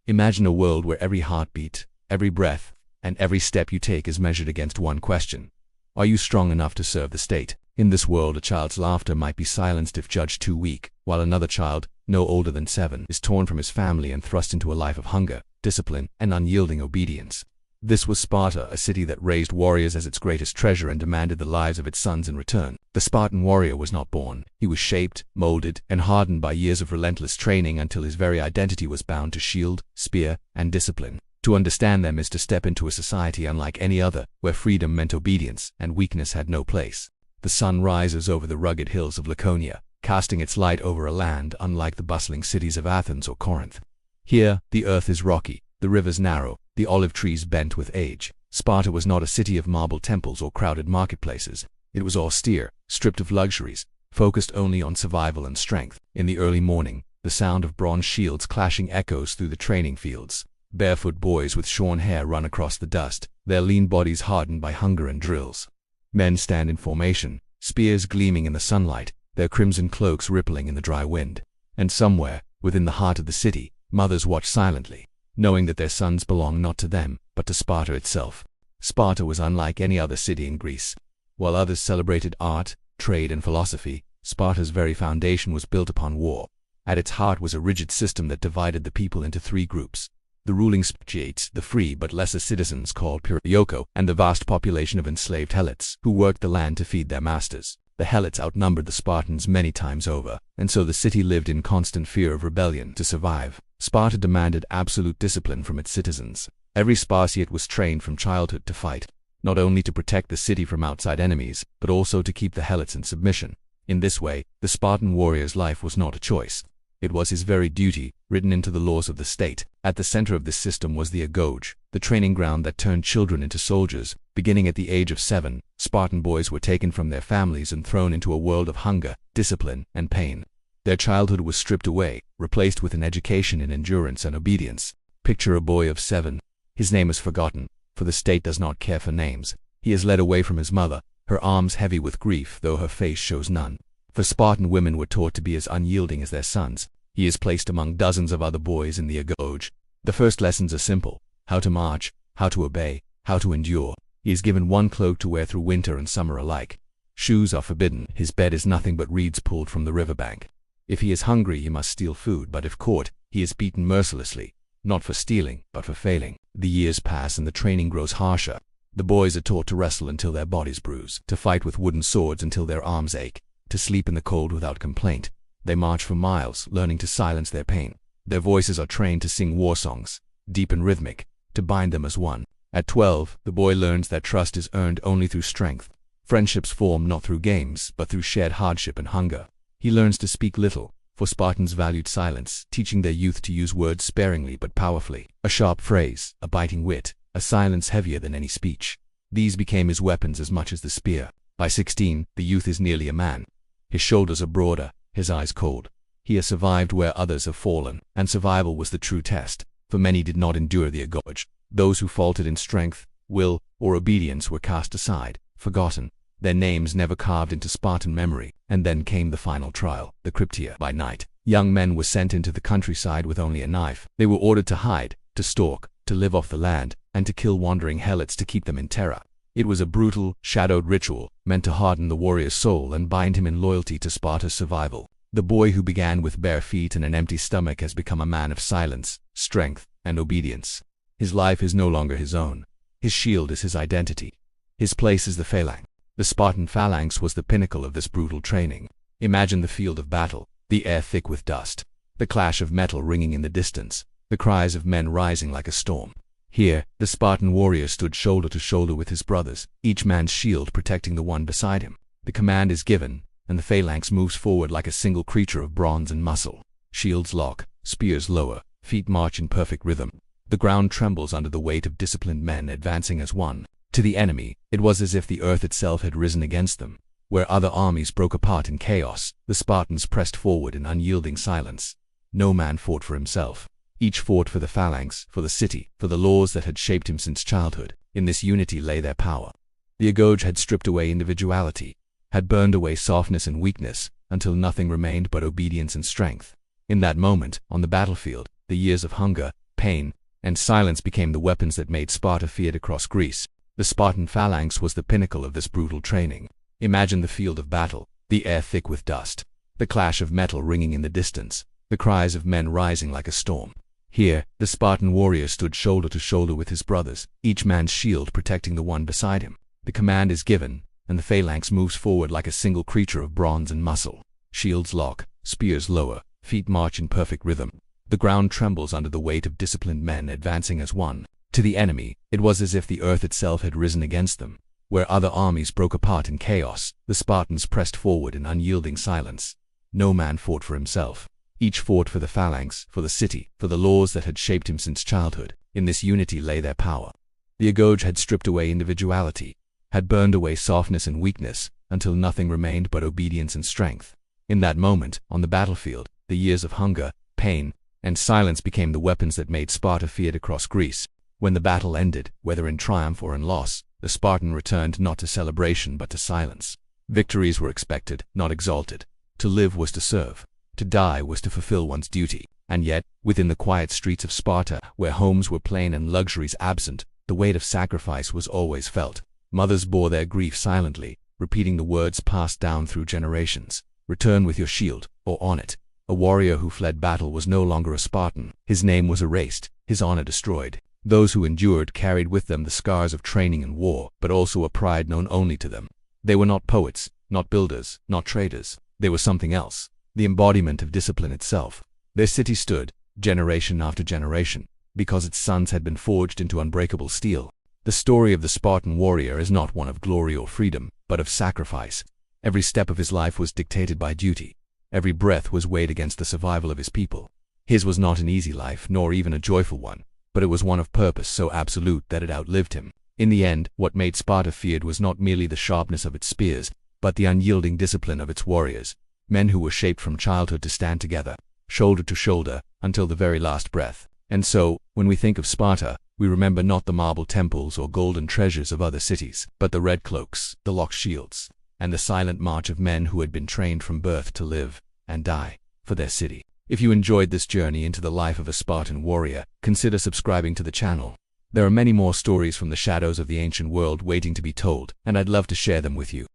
Imagine a world where every heartbeat, every breath, and every step you take is measured against one question. Are you strong enough to serve the state? In this world, a child's laughter might be silenced if judged too weak, while another child, no older than 7, is torn from his family and thrust into a life of hunger, discipline, and unyielding obedience. This was Sparta, a city that raised warriors as its greatest treasure and demanded the lives of its sons in return. The Spartan warrior was not born. He was shaped, molded, and hardened by years of relentless training until his very identity was bound to shield, spear, and discipline. To understand them is to step into a society unlike any other, where freedom meant obedience and weakness had no place. The sun rises over the rugged hills of Laconia, casting its light over a land unlike the bustling cities of Athens or Corinth. Here, the earth is rocky, the rivers narrow, the olive trees bent with age. Sparta was not a city of marble temples or crowded marketplaces. It was austere, stripped of luxuries, focused only on survival and strength. In the early morning, the sound of bronze shields clashing echoes through the training fields. Barefoot boys with shorn hair run across the dust, their lean bodies hardened by hunger and drills. Men stand in formation, spears gleaming in the sunlight, their crimson cloaks rippling in the dry wind. And somewhere, within the heart of the city, mothers watch silently, knowing that their sons belong not to them, but to Sparta itself. Sparta was unlike any other city in Greece. While others celebrated art, trade, and philosophy, Sparta's very foundation was built upon war. At its heart was a rigid system that divided the people into 3 groups. The ruling Spartiates, the free but lesser citizens called Pyrrhoko, and the vast population of enslaved Helots, who worked the land to feed their masters. The Helots outnumbered the Spartans many times over, and so the city lived in constant fear of rebellion. To survive, Sparta demanded absolute discipline from its citizens. Every Spartiate was trained from childhood to fight, not only to protect the city from outside enemies, but also to keep the Helots in submission. In this way, the Spartan warrior's life was not a choice. It was his very duty, written into the laws of the state. At the center of this system was the Agoge, the training ground that turned children into soldiers. Beginning at the age of 7, Spartan boys were taken from their families and thrown into a world of hunger, discipline, and pain. Their childhood was stripped away, replaced with an education in endurance and obedience. Picture a boy of 7. His name is forgotten, for the state does not care for names. He is led away from his mother, her arms heavy with grief though her face shows none. For Spartan women were taught to be as unyielding as their sons. He is placed among dozens of other boys in the Agoge. The first lessons are simple: how to march, how to obey, how to endure. He is given one cloak to wear through winter and summer alike. Shoes are forbidden. His bed is nothing but reeds pulled from the riverbank. If he is hungry, he must steal food, but if caught, he is beaten mercilessly, not for stealing, but for failing. The years pass and the training grows harsher. The boys are taught to wrestle until their bodies bruise, to fight with wooden swords until their arms ache, to sleep in the cold without complaint. They march for miles, learning to silence their pain. Their voices are trained to sing war songs, deep and rhythmic, to bind them as one. At 12, the boy learns that trust is earned only through strength. Friendships form not through games, but through shared hardship and hunger. He learns to speak little, for Spartans valued silence, teaching their youth to use words sparingly but powerfully. A sharp phrase, a biting wit, a silence heavier than any speech. These became his weapons as much as the spear. By 16, the youth is nearly a man. His shoulders are broader, his eyes cold. He has survived where others have fallen, and survival was the true test, for many did not endure the Agoge. Those who faltered in strength, will, or obedience were cast aside, forgotten, their names never carved into Spartan memory. And then came the final trial, the Cryptia. By night, young men were sent into the countryside with only a knife. They were ordered to hide, to stalk, to live off the land, and to kill wandering Helots to keep them in terror. It was a brutal, shadowed ritual, meant to harden the warrior's soul and bind him in loyalty to Sparta's survival. The boy who began with bare feet and an empty stomach has become a man of silence, strength, and obedience. His life is no longer his own. His shield is his identity. His place is the phalanx. The Spartan phalanx was the pinnacle of this brutal training. Imagine the field of battle, the air thick with dust, the clash of metal ringing in the distance, the cries of men rising like a storm. Here, the Spartan warrior stood shoulder to shoulder with his brothers, each man's shield protecting the one beside him. The command is given, and the phalanx moves forward like a single creature of bronze and muscle. Shields lock, spears lower, feet march in perfect rhythm. The ground trembles under the weight of disciplined men advancing as one. To the enemy, it was as if the earth itself had risen against them. Where other armies broke apart in chaos, the Spartans pressed forward in unyielding silence. No man fought for himself. Each fought for the phalanx, for the city, for the laws that had shaped him since childhood. In this unity lay their power. The Agoge had stripped away individuality, had burned away softness and weakness, until nothing remained but obedience and strength. In that moment, on the battlefield, the years of hunger, pain, and silence became the weapons that made Sparta feared across Greece. The Spartan phalanx was the pinnacle of this brutal training. Imagine the field of battle, the air thick with dust, the clash of metal ringing in the distance, the cries of men rising like a storm. Here, the Spartan warrior stood shoulder to shoulder with his brothers, each man's shield protecting the one beside him. The command is given, and the phalanx moves forward like a single creature of bronze and muscle. Shields lock, spears lower, feet march in perfect rhythm. The ground trembles under the weight of disciplined men advancing as one. To the enemy, it was as if the earth itself had risen against them. Where other armies broke apart in chaos, the Spartans pressed forward in unyielding silence. No man fought for himself. Each fought for the phalanx, for the city, for the laws that had shaped him since childhood. In this unity lay their power. The Agoge had stripped away individuality, had burned away softness and weakness, until nothing remained but obedience and strength. In that moment, on the battlefield, the years of hunger, pain, and silence became the weapons that made Sparta feared across Greece. When the battle ended, whether in triumph or in loss, the Spartan returned not to celebration but to silence. Victories were expected, not exalted. To live was to serve. To die was to fulfill one's duty. And yet, within the quiet streets of Sparta, where homes were plain and luxuries absent, the weight of sacrifice was always felt. Mothers bore their grief silently, repeating the words passed down through generations. Return with your shield, or on it. A warrior who fled battle was no longer a Spartan. His name was erased, his honor destroyed. Those who endured carried with them the scars of training and war, but also a pride known only to them. They were not poets, not builders, not traders. They were something else, the embodiment of discipline itself. Their city stood, generation after generation, because its sons had been forged into unbreakable steel. The story of the Spartan warrior is not one of glory or freedom, but of sacrifice. Every step of his life was dictated by duty. Every breath was weighed against the survival of his people. His was not an easy life, nor even a joyful one, but it was one of purpose so absolute that it outlived him. In the end, what made Sparta feared was not merely the sharpness of its spears, but the unyielding discipline of its warriors, men who were shaped from childhood to stand together, shoulder to shoulder, until the very last breath. And so, when we think of Sparta, we remember not the marble temples or golden treasures of other cities, but the red cloaks, the locked shields, and the silent march of men who had been trained from birth to live and die for their city. If you enjoyed this journey into the life of a Spartan warrior, consider subscribing to the channel. There are many more stories from the shadows of the ancient world waiting to be told, and I'd love to share them with you.